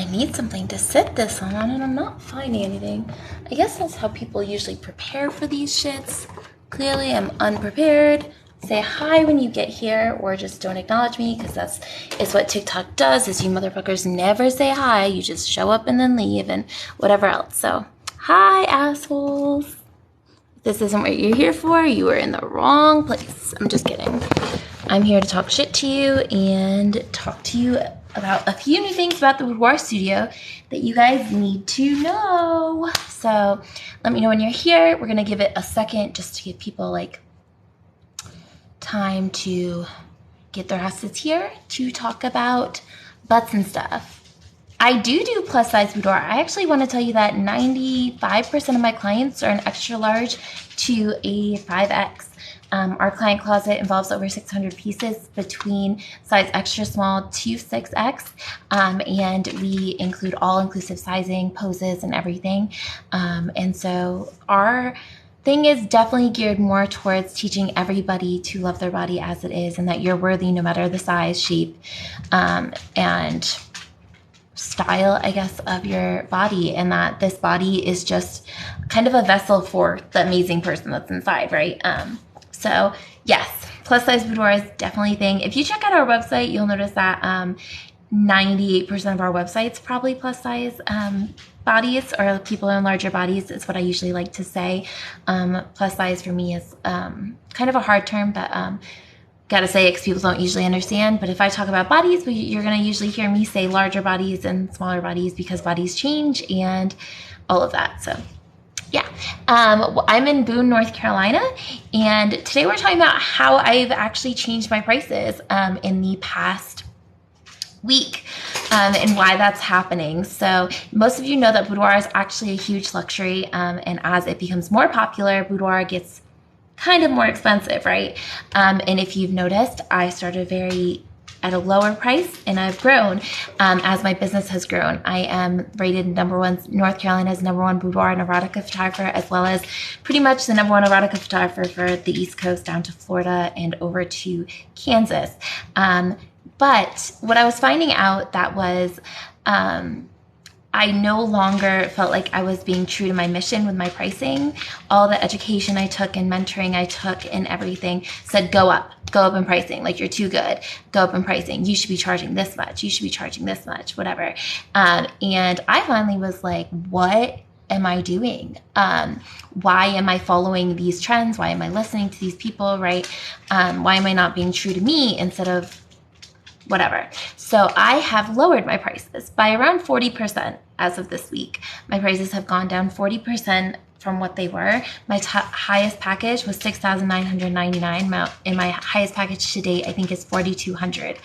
I need something to sit this on, and I'm not finding anything. I guess that's how people usually prepare for these shits. Clearly, I'm unprepared. Say hi when you get here, or just don't acknowledge me, because is what TikTok does, is you motherfuckers never say hi. You just show up and then leave, and whatever else. So, hi, assholes. If this isn't what you're here for, you are in the wrong place. I'm just kidding. I'm here to talk shit to you and talk to you about a few new things about the boudoir studio that you guys need to know. So let me know when you're here. We're gonna give it a second just to give people like time to get their asses here to talk about butts and stuff. I do plus size boudoir. I actually want to tell you that 95% of my clients are an extra large to a 5X. Our client closet involves over 600 pieces between size extra small to 6X, and we include all-inclusive sizing, poses, and everything. And so our thing is definitely geared more towards teaching everybody to love their body as it is, and that you're worthy no matter the size, shape, and style, I guess, of your body, and that this body is just kind of a vessel for the amazing person that's inside, right? So yes, plus size boudoir is definitely a thing. If you check out our website, you'll notice that 98% of our website's probably plus size bodies, or people in larger bodies is what I usually like to say. Plus size for me is kind of a hard term, but gotta say it because people don't usually understand. But if I talk about bodies, you're gonna usually hear me say larger bodies and smaller bodies because bodies change and all of that. So yeah, I'm in Boone, North Carolina, and today we're talking about how I've actually changed my prices in the past week, and why that's happening. So most of you know that boudoir is actually a huge luxury, and as it becomes more popular, boudoir gets kind of more expensive, right? And if you've noticed, I started at a lower price, and I've grown as my business has grown. I am rated North Carolina's #1 boudoir and erotica photographer, as well as pretty much the #1 erotica photographer for the East Coast down to Florida and over to Kansas. But what I was finding out that was, I no longer felt like I was being true to my mission with my pricing. All the education I took and mentoring I took and everything said, go up in pricing. Like, you're too good, go up in pricing. You should be charging this much. You should be charging this much, whatever. And I finally was like, what am I doing? Why am I following these trends? Why am I listening to these people, right? Why am I not being true to me instead of whatever? So I have lowered my prices by around 40% as of this week. My prices have gone down 40% from what they were. My highest package was $6,999, and my highest package to date, I think, is $4,200.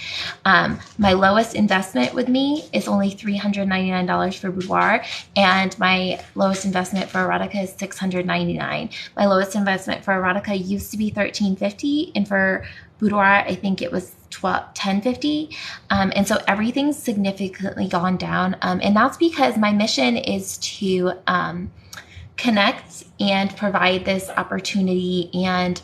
My lowest investment with me is only $399 for boudoir, and my lowest investment for erotica is $699. My lowest investment for erotica used to be $1,350, and for boudoir, I think it was $1,050. And so everything's significantly gone down. And that's because my mission is to connect and provide this opportunity and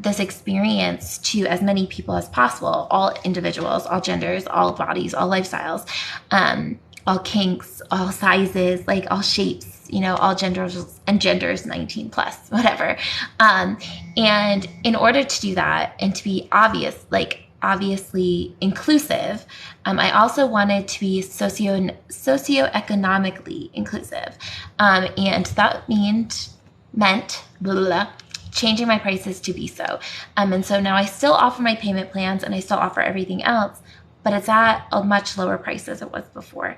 this experience to as many people as possible, all individuals, all genders, all bodies, all lifestyles, all kinks, all sizes, like all shapes, all genders, and genders 19 plus, whatever. And in order to do that and to be obviously inclusive, I also wanted to be socioeconomically inclusive. And that meant changing my prices to be so. And so now I still offer my payment plans and I still offer everything else, but it's at a much lower price as it was before.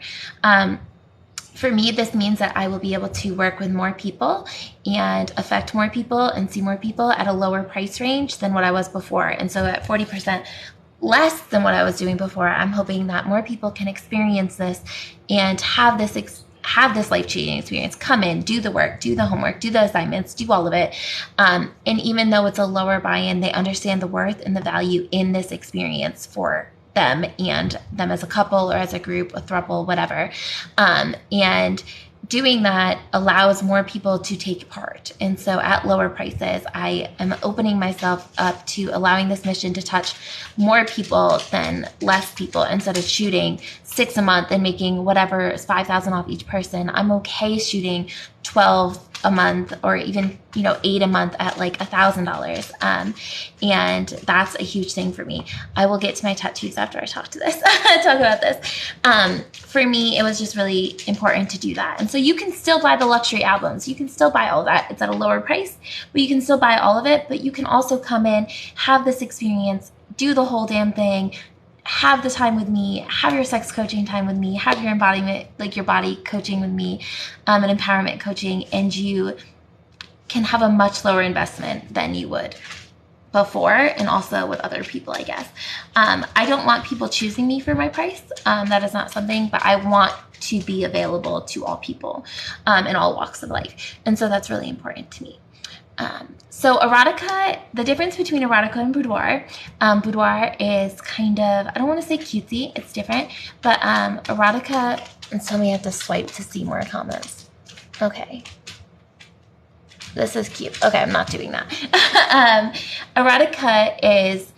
For me, this means that I will be able to work with more people and affect more people and see more people at a lower price range than what I was before. And so at 40% less than what I was doing before, I'm hoping that more people can experience this and have this life-changing experience. Come in, do the work, do the homework, do the assignments, do all of it. And even though it's a lower buy-in, they understand the worth and the value in this experience for them and them as a couple or as a group, a throuple, whatever. And doing that allows more people to take part. And so at lower prices, I am opening myself up to allowing this mission to touch more people than less people. Instead of shooting 6 a month and making whatever is $5,000 off each person, I'm okay shooting 12 a month, or even 8 a month at like $1,000. And that's a huge thing for me. I will get to my tattoos after I talk about this. For me, it was just really important to do that. And so you can still buy the luxury albums. You can still buy all that. It's at a lower price, but you can still buy all of it. But you can also come in, have this experience, do the whole damn thing, have the time with me, have your sex coaching time with me, have your embodiment, like your body coaching with me, and empowerment coaching, and you can have a much lower investment than you would before, and also with other people, I guess. I don't want people choosing me for my price. That is not something, but I want to be available to all people in all walks of life. And so that's really important to me. So erotica, the difference between erotica and boudoir, boudoir is kind of, I don't want to say cutesy, it's different, but erotica, and so we have to swipe to see more comments. Okay. This is cute. Okay, I'm not doing that. Erotica is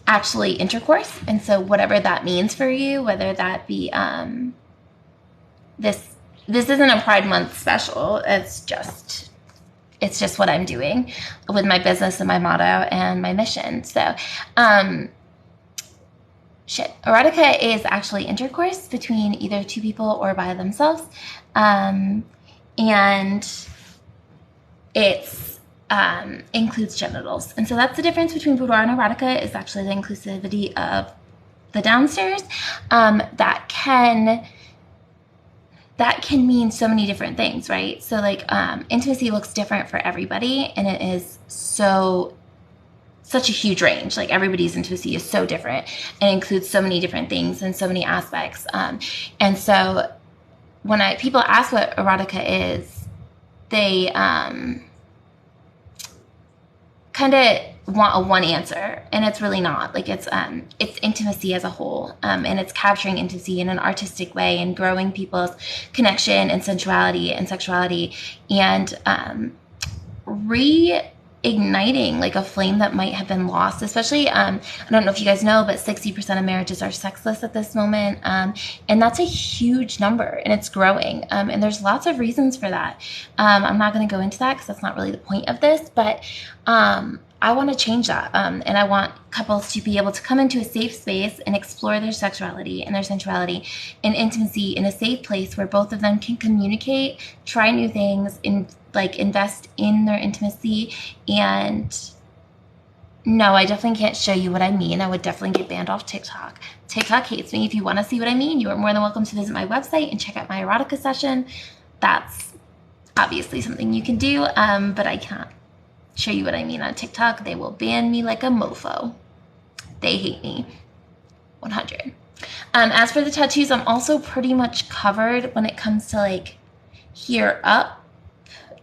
actually intercourse, and so whatever that means for you, whether that be this isn't a Pride Month special, it's just what I'm doing with my business and my motto and my mission. So erotica is actually intercourse between either two people or by themselves, and it's includes genitals. And so that's the difference between boudoir and erotica, is actually the inclusivity of the downstairs. That can mean so many different things, right? So like intimacy looks different for everybody, and it is such a huge range. Like everybody's intimacy is so different and includes so many different things and so many aspects. And so when people ask what erotica is, they kind of want a one answer, and it's really not. Like it's intimacy as a whole, and it's capturing intimacy in an artistic way and growing people's connection and sensuality and sexuality, and reigniting like a flame that might have been lost. Especially, I don't know if you guys know, but 60% of marriages are sexless at this moment, and that's a huge number, and it's growing. And there's lots of reasons for that. I'm not going to go into that because that's not really the point of this, but I want to change that, and I want couples to be able to come into a safe space and explore their sexuality and their sensuality and intimacy in a safe place where both of them can communicate, try new things, and like invest in their intimacy. And no, I definitely can't show you what I mean. I would definitely get banned off TikTok. TikTok hates me. If you want to see what I mean, you are more than welcome to visit my website and check out my erotica session. That's obviously something you can do, but I can't show you what I mean on TikTok. They will ban me like a mofo. They hate me. 100. As for the tattoos, I'm also pretty much covered when it comes to like here up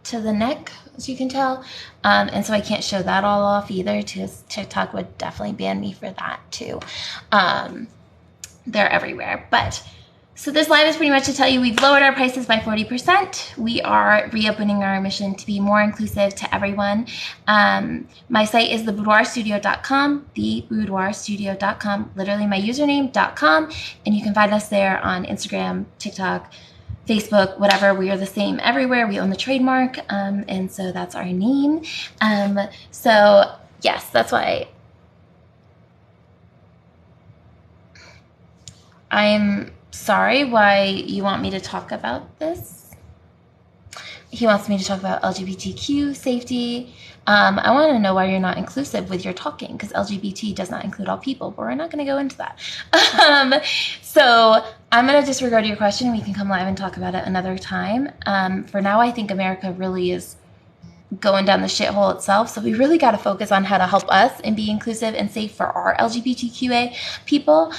to the neck, as you can tell. And so I can't show that all off either, because TikTok would definitely ban me for that too. They're everywhere. But so this live is pretty much to tell you we've lowered our prices by 40%. We are reopening our mission to be more inclusive to everyone. My site is theboudoirstudio.com, theboudoirstudio.com, literally my username.com, and you can find us there on Instagram, TikTok, Facebook, whatever. We are the same everywhere. We own the trademark, and so that's our name. So yes, that's why I'm sorry why you want me to talk about this. He wants me to talk about LGBTQ safety. I want to know why you're not inclusive with your talking, because LGBT does not include all people, but we're not going to go into that. So I'm going to disregard your question. We can come live and talk about it another time. For now, I think America really is going down the shithole itself. So we really got to focus on how to help us and be inclusive and safe for our LGBTQA people,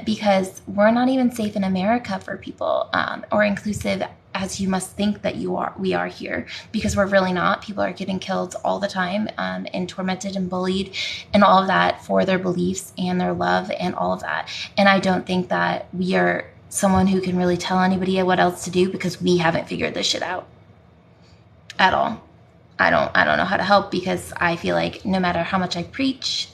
because we're not even safe in America for people, or inclusive as you must think that we are here, because we're really not. People are getting killed all the time, and tormented and bullied and all of that for their beliefs and their love and all of that. And I don't think that we are someone who can really tell anybody what else to do, because we haven't figured this shit out at all. I don't know how to help, because I feel like no matter how much I preach.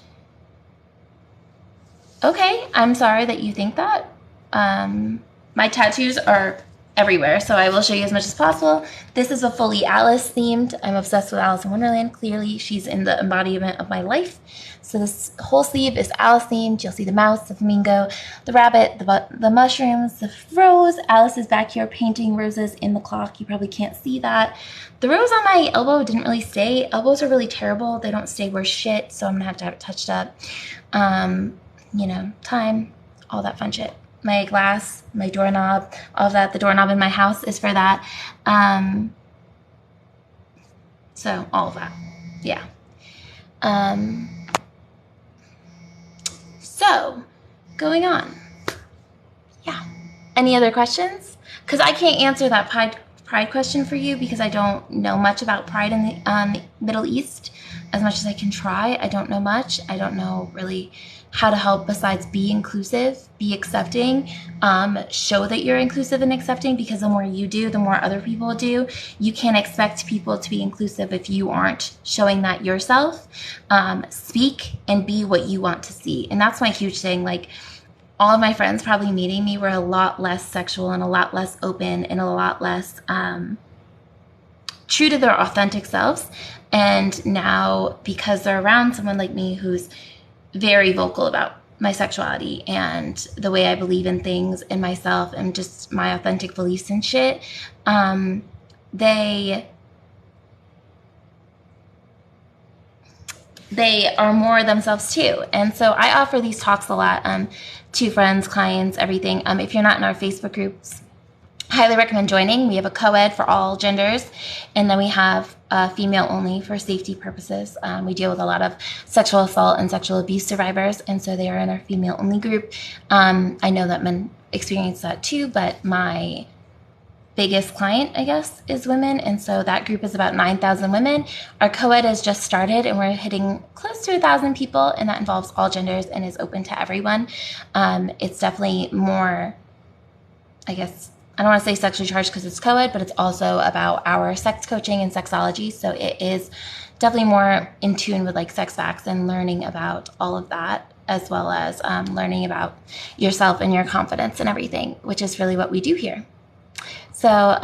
Okay, I'm sorry that you think that. My tattoos are everywhere, so I will show you as much as possible. This is a fully Alice themed. I'm obsessed with Alice in Wonderland. Clearly, she's in the embodiment of my life. So this whole sleeve is Alice themed. You'll see the mouse, the flamingo, the rabbit, the mushrooms, the rose. Alice is back here painting roses in the clock. You probably can't see that. The rose on my elbow didn't really stay. Elbows are really terrible. They don't stay worth shit, so I'm gonna have to have it touched up. You know, time, all that fun shit. My glass, my doorknob, all of that. The doorknob in my house is for that. So all of that, yeah. So going on, yeah. Any other questions? Because I can't answer that pride question for you, because I don't know much about pride in the Middle East. As much as I can try, I don't know much. I don't know really how to help besides be inclusive, be accepting, show that you're inclusive and accepting, because the more you do, the more other people do. You can't expect people to be inclusive if you aren't showing that yourself. Speak and be what you want to see. And that's my huge thing. Like, all of my friends probably meeting me were a lot less sexual and a lot less open and a lot less true to their authentic selves. And now, because they're around someone like me who's very vocal about my sexuality and the way I believe in things in myself and just my authentic beliefs and shit, they are more themselves too. And so I offer these talks a lot to friends, clients, everything. If you're not in our Facebook groups, highly recommend joining. We have a co-ed for all genders, and then we have female only for safety purposes. We deal with a lot of sexual assault and sexual abuse survivors, and so they are in our female only group. I know that men experience that too, but my biggest client, I guess, is women, and so that group is about 9,000 women. Our co-ed has just started, and we're hitting close to 1,000 people, and that involves all genders and is open to everyone. It's definitely more, I guess, I don't want to say sexually charged because it's co-ed, but it's also about our sex coaching and sexology. So it is definitely more in tune with like sex facts and learning about all of that, as well as learning about yourself and your confidence and everything, which is really what we do here. So,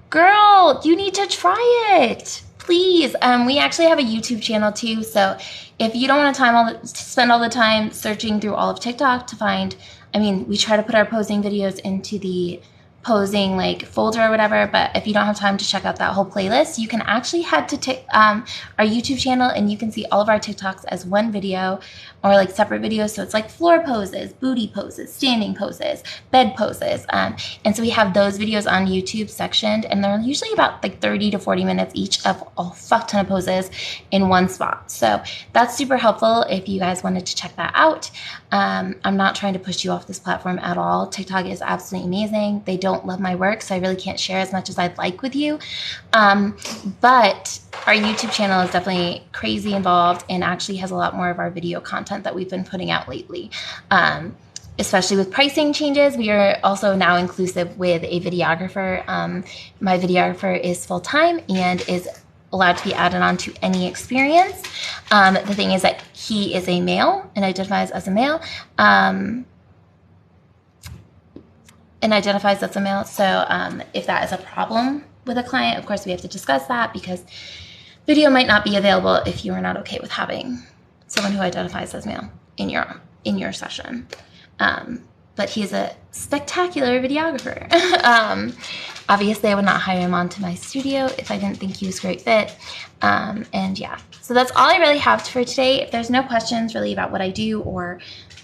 girl, you need to try it. Please. We actually have a YouTube channel too. So if you don't want to spend all the time searching through all of TikTok to find, I mean, we try to put our posing videos into the posing like folder or whatever, but if you don't have time to check out that whole playlist, you can actually head to our YouTube channel and you can see all of our TikToks as one video or like separate videos. So it's like floor poses, booty poses, standing poses, bed poses. And so we have those videos on YouTube sectioned, and they're usually about like 30 to 40 minutes each of a fuck ton of poses in one spot. So that's super helpful if you guys wanted to check that out. I'm not trying to push you off this platform at all. TikTok is absolutely amazing. They don't love my work, so I really can't share as much as I'd like with you. But our YouTube channel is definitely crazy involved and actually has a lot more of our video content that we've been putting out lately. Especially with pricing changes, we are also now inclusive with a videographer. My videographer is full-time and is allowed to be added on to any experience. The thing is that he is a male and identifies as a male. So if that is a problem with a client, of course we have to discuss that, because video might not be available if you are not okay with having someone who identifies as male in your session. But he's a spectacular videographer. Obviously, I would not hire him onto my studio if I didn't think he was a great fit. And yeah, so that's all I really have for today. If there's no questions really about what I do or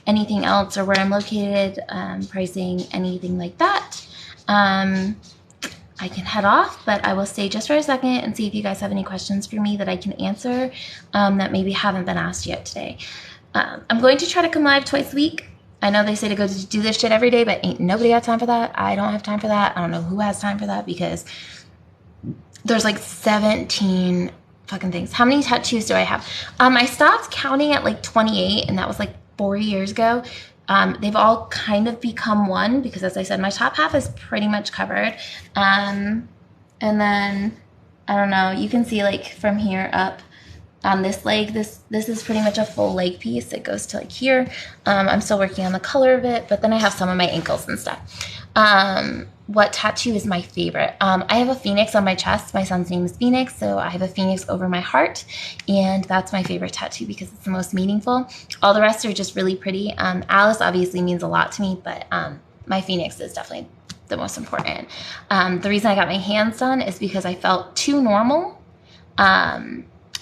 anything else or where I'm located, pricing, anything like that, I can head off, but I will stay just for a second and see if you guys have any questions for me that I can answer that maybe haven't been asked yet today. I'm going to try to come live twice a week. I know they say to go to do this shit every day, but ain't nobody got time for that. I don't have time for that. I don't know who has time for that, because there's like 17 fucking things. How many tattoos do I have? I stopped counting at like 28, and that was like 4 years ago. They've all kind of become one because, as I said, my top half is pretty much covered. And then, I don't know, you can see like from here up on this leg, this is pretty much a full leg piece. It goes to like here. I'm still working on the color of it, but then I have some of my ankles and stuff. What tattoo is my favorite? I have a phoenix on my chest. My son's name is Phoenix, so I have a phoenix over my heart, and that's my favorite tattoo because it's the most meaningful. All the rest are just really pretty. Alice obviously means a lot to me, but my phoenix is definitely the most important. The reason I got my hands done is because I felt too normal.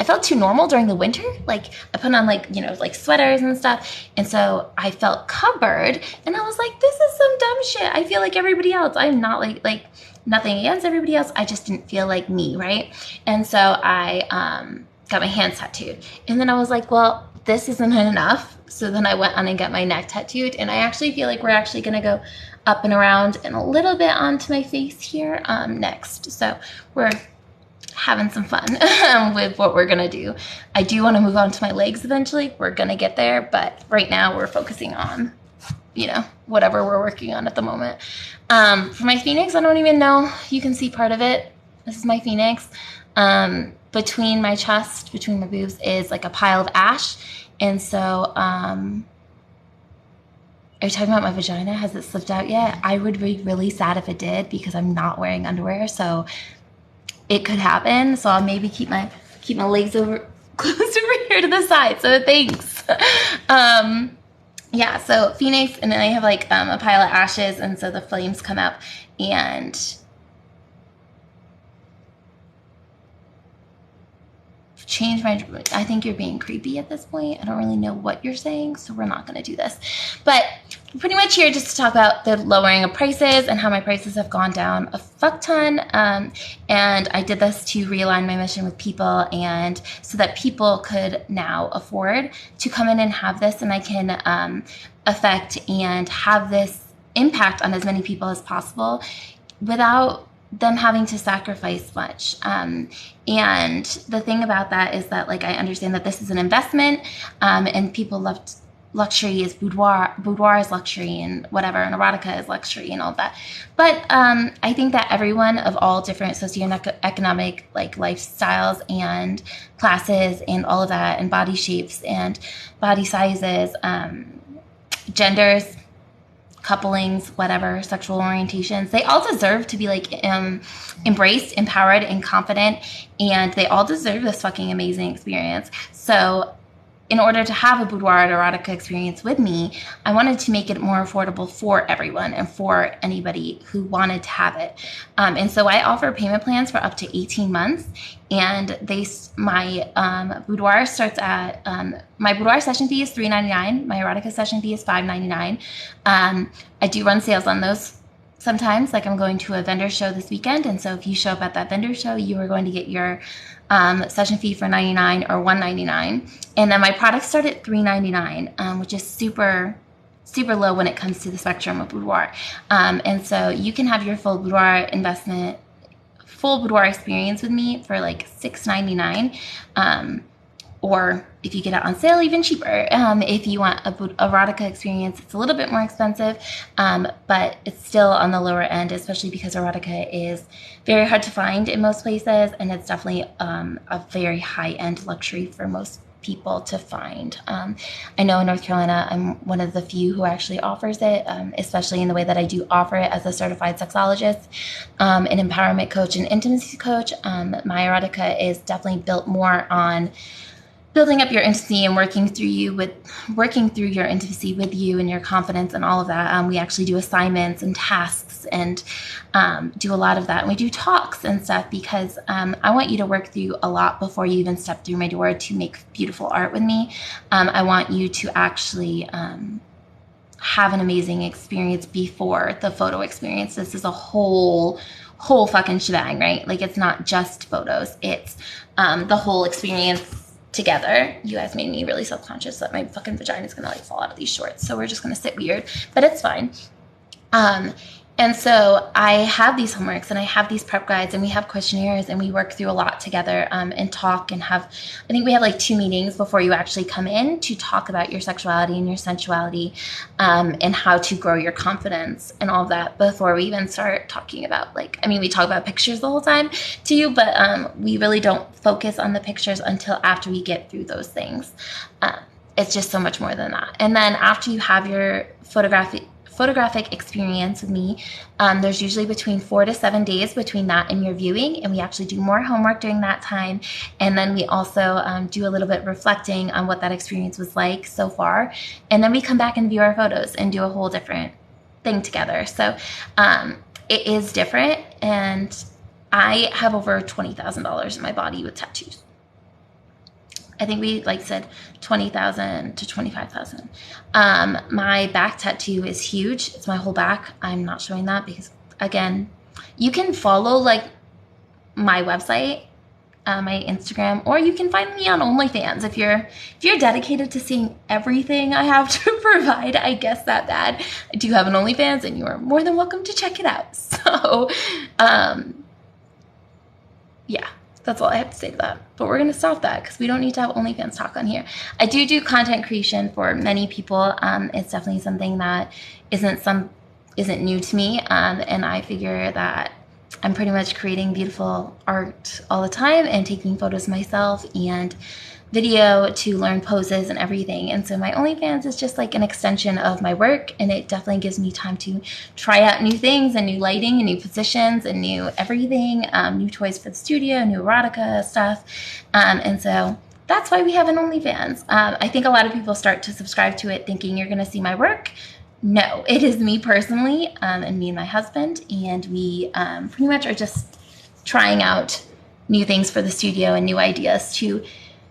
I felt too normal during the winter. Like I put on like, you know, like sweaters and stuff. And so I felt covered and I was like, this is some dumb shit. I feel like everybody else. I'm not like nothing against everybody else. I just didn't feel like me. Right. And so I got my hands tattooed and then I was like, well, this isn't enough. So then I went on and got my neck tattooed. And I actually feel like we're actually going to go up and around and a little bit onto my face here next. So we're having some fun with what we're gonna do. I do want to move on to my legs eventually. We're gonna get there, but right now we're focusing on, you know, whatever we're working on at the moment. For my phoenix, I don't even know. You can see part of it. This is my phoenix. Between my chest, between my boobs is like a pile of ash. And so, are you talking about my vagina? Has it slipped out yet? I would be really sad if it did because I'm not wearing underwear. So it could happen, so I'll maybe keep my legs over close over here to the side. So thanks. Yeah. So phoenix, and then I have like a pile of ashes, and so the flames come up and change my. I think you're being creepy at this point. I don't really know what you're saying, so we're not going to do this. But pretty much here just to talk about the lowering of prices and how my prices have gone down a fuck ton. And I did this to realign my mission with people and so that people could now afford to come in and have this, and I can affect and have this impact on as many people as possible without them having to sacrifice much. And the thing about that is that, like, I understand that this is an investment, and people love luxury is boudoir is luxury, and whatever, and erotica is luxury and all that. But I think that everyone of all different socioeconomic like lifestyles and classes and all of that, and body shapes and body sizes, genders, couplings, whatever, sexual orientations, they all deserve to be like embraced, empowered, and confident, and they all deserve this fucking amazing experience. So in order to have a boudoir and erotica experience with me, I wanted to make it more affordable for everyone and for anybody who wanted to have it. And so I offer payment plans for up to 18 months. And my boudoir starts at, my boudoir session fee is $3.99. My erotica session fee is $5.99. I do run sales on those sometimes, like I'm going to a vendor show this weekend. And so if you show up at that vendor show, you are going to get your session fee for $99 or $199. And then my products start at $3.99, which is super, super low when it comes to the spectrum of boudoir. And so you can have your full boudoir experience with me for like $6.99. Or if you get it on sale, even cheaper. If you want a erotica experience, it's a little bit more expensive, but it's still on the lower end, especially because erotica is very hard to find in most places, and it's definitely a very high-end luxury for most people to find. I know in North Carolina, I'm one of the few who actually offers it, especially in the way that I do offer it as a certified sexologist, an empowerment coach, and intimacy coach. My erotica is definitely built more on building up your intimacy and working through your intimacy with you and your confidence and all of that. We actually do assignments and tasks and do a lot of that. And we do talks and stuff because I want you to work through a lot before you even step through my door to make beautiful art with me. I want you to actually have an amazing experience before the photo experience. This is a whole fucking shebang, right? Like, it's not just photos. It's the whole experience together. You guys made me really self-conscious that my fucking vagina is gonna like fall out of these shorts, so we're just gonna sit weird, but it's fine. And so I have these homeworks and I have these prep guides and we have questionnaires and we work through a lot together and talk and have, I think we have like 2 meetings before you actually come in to talk about your sexuality and your sensuality and how to grow your confidence and all of that before we even start talking about like, I mean, we talk about pictures the whole time to you, but we really don't focus on the pictures until after we get through those things. It's just so much more than that. And then after you have your photographic experience with me, there's usually between 4 to 7 days between that and your viewing, and we actually do more homework during that time. And then we also do a little bit reflecting on what that experience was like so far, and then we come back and view our photos and do a whole different thing together. So it is different, and I have over $20,000 in my body with tattoos. I think we like said 20,000 to 25,000. My back tattoo is huge. It's my whole back. I'm not showing that because, again, you can follow like my website, my Instagram, or you can find me on OnlyFans if you're dedicated to seeing everything I have to provide. I guess that bad. I do have an OnlyFans, and you are more than welcome to check it out. So, yeah. That's all I have to say to that. But we're going to stop that because we don't need to have OnlyFans talk on here. I do content creation for many people. It's definitely something that isn't new to me. And I figure that I'm pretty much creating beautiful art all the time and taking photos myself and video to learn poses and everything. And so my OnlyFans is just like an extension of my work, and it definitely gives me time to try out new things and new lighting and new positions and new everything, new toys for the studio, new erotica stuff. And so that's why we have an OnlyFans. I think a lot of people start to subscribe to it thinking you're going to see my work. No, it is me personally and me and my husband, and we pretty much are just trying out new things for the studio and new ideas to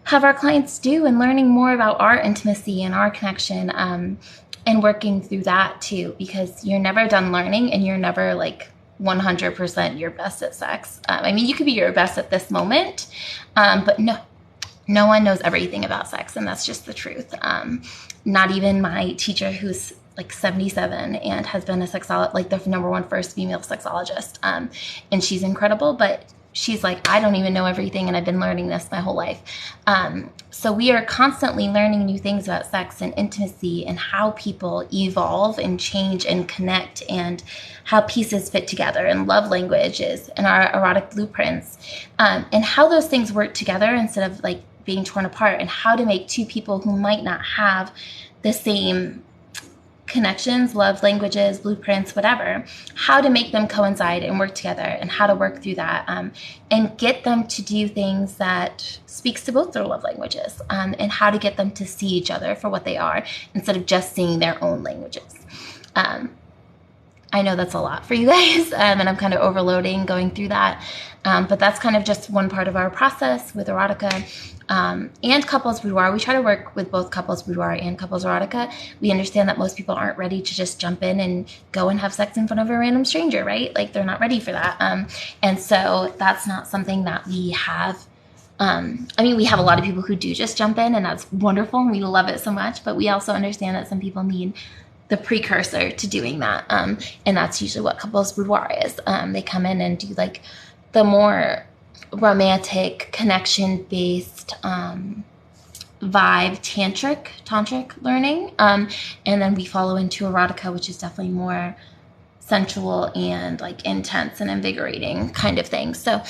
have our clients do, and learning more about our intimacy and our connection and working through that too, because you're never done learning and you're never like 100% your best at sex. I mean, you could be your best at this moment, but no one knows everything about sex, and that's just the truth. Not even my teacher, who's like 77 and has been a sexologist, like the #1 first female sexologist, and she's incredible, but she's like, I don't even know everything, and I've been learning this my whole life. So we are constantly learning new things about sex and intimacy and how people evolve and change and connect, and how pieces fit together, and love languages and our erotic blueprints, and how those things work together instead of like being torn apart, and how to make 2 people who might not have the same connections, love languages, blueprints, whatever, how to make them coincide and work together, and how to work through that, and get them to do things that speaks to both their love languages, and how to get them to see each other for what they are instead of just seeing their own languages. I know that's a lot for you guys, and I'm kind of overloading going through that, but that's kind of just one part of our process with erotica. And couples boudoir. We try to work with both couples boudoir and couples erotica. We understand that most people aren't ready to just jump in and go and have sex in front of a random stranger, right? Like, they're not ready for that. And so that's not something that we have. I mean, we have a lot of people who do just jump in, and that's wonderful, and we love it so much, but we also understand that some people need the precursor to doing that. And that's usually what couples boudoir is. They come in and do like the more romantic, connection-based, vibe, tantric learning, and then we follow into erotica, which is definitely more sensual and like intense and invigorating kind of thing. So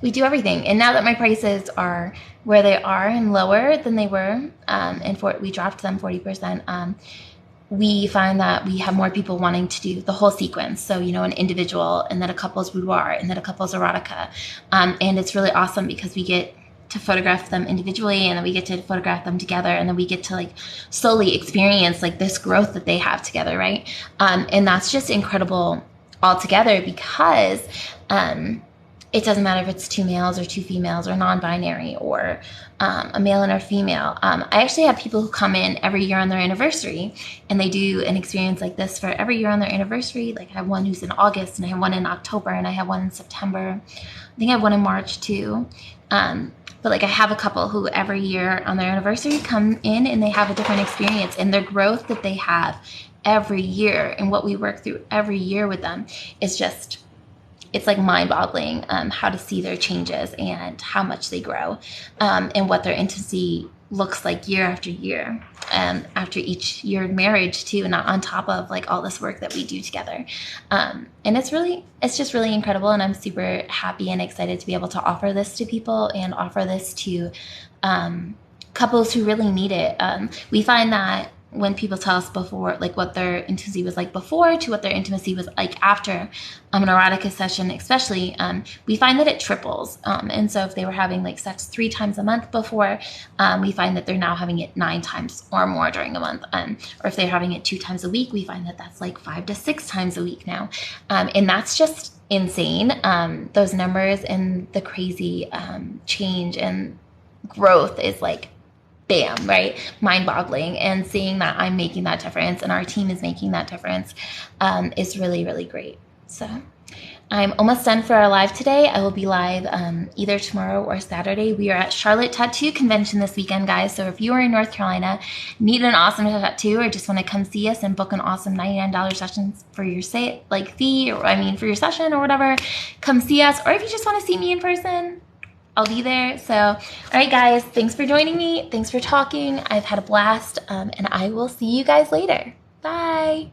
we do everything. And now that my prices are where they are and lower than they were, and we dropped them 40%, we find that we have more people wanting to do the whole sequence. So, you know, an individual, and then a couple's boudoir, and then a couple's erotica. And it's really awesome because we get to photograph them individually, and then we get to photograph them together, and then we get to like slowly experience like this growth that they have together, right? And that's just incredible altogether, because it doesn't matter if it's 2 males or 2 females or non-binary or a male and a female. I actually have people who come in every year on their anniversary, and they do an experience like this for every year on their anniversary. Like, I have one who's in August, and I have one in October, and I have one in September. I think I have one in March too. But like, I have a couple who every year on their anniversary come in, and they have a different experience, and their growth that they have every year and what we work through every year with them is just, it's like mind-boggling how to see their changes and how much they grow, and what their intimacy looks like year after year, after each year of marriage too, not on top of like all this work that we do together. And it's just really incredible, and I'm super happy and excited to be able to offer this to people and offer this to couples who really need it. We find that when people tell us before, like what their intimacy was like before to what their intimacy was like after an erotica session, especially, we find that it triples. And so if they were having like sex 3 times a month before, we find that they're now having it 9 times or more during a month. Or if they're having it 2 times a week, we find that that's like 5 to 6 times a week now. And that's just insane. Those numbers and the crazy change and growth is like, bam, right? Mind-boggling. And seeing that I'm making that difference and our team is making that difference is really, really great. So I'm almost done for our live today. I will be live either tomorrow or Saturday. We are at Charlotte Tattoo Convention this weekend, guys. So if you are in North Carolina, need an awesome tattoo, or just want to come see us and book an awesome $99 session for your fee, or for your session or whatever, come see us. Or if you just want to see me in person, I'll be there. So, all right, guys, thanks for joining me. Thanks for talking. I've had a blast, and I will see you guys later. Bye.